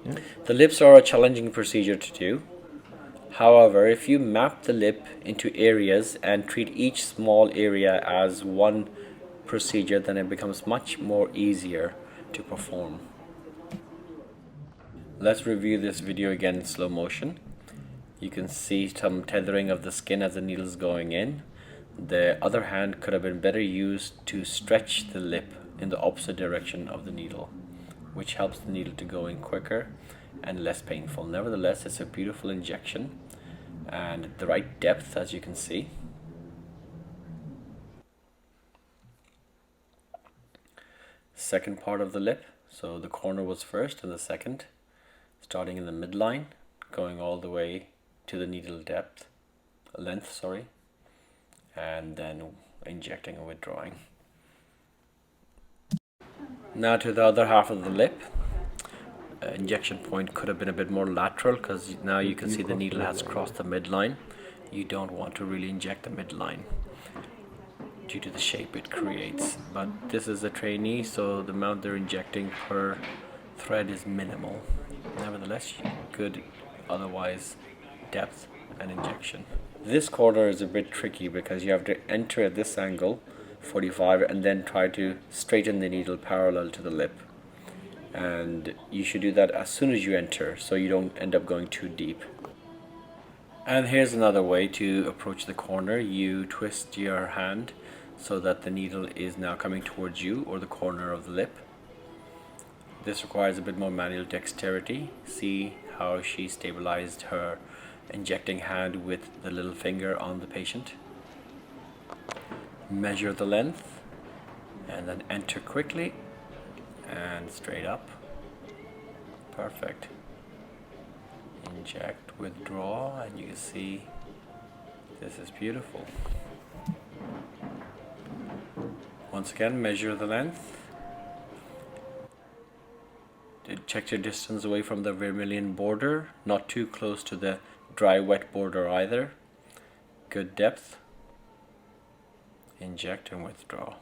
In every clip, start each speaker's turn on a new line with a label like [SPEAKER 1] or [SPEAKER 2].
[SPEAKER 1] The lips are a challenging procedure to do. However, if you map the lip into areas and treat each small area as one procedure, then it becomes much more easier to perform. Let's review this video again in slow motion. You can see some tethering of the skin as the needle is going in. The other hand could have been better used to stretch the lip in the opposite direction of the needle, which helps the needle to go in quicker and less painful. Nevertheless, it's a beautiful injection and the right depth, as you can see. Second part of the lip, so the corner was first and the second, starting in the midline, going all the way to the needle length, and then injecting and withdrawing. Now to the other half of the lip. Injection point could have been a bit more lateral, because now you can see the needle has crossed the midline. You don't want to really inject the midline due to the shape it creates, but this is a trainee, so the amount they're injecting per thread is minimal. Nevertheless, good otherwise depth and injection. This corner is a bit tricky because you have to enter at this angle 45 and then try to straighten the needle parallel to the lip, and you should do that as soon as you enter so you don't end up going too deep. And here's another way to approach the corner. You twist your hand so that the needle is now coming towards you or the corner of the lip. This requires a bit more manual dexterity. See how she stabilized her injecting hand with the little finger on the patient. Measure the length and then enter quickly and straight up. Perfect. Inject, withdraw, and you can see this is beautiful. Once again, measure the length. Check your distance away from the vermilion border, not too close to the dry wet border either. Good depth. Inject and withdraw.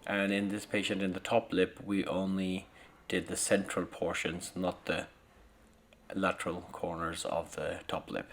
[SPEAKER 1] And in this patient, in the top lip, we only did the central portions, not the lateral corners of the top lip.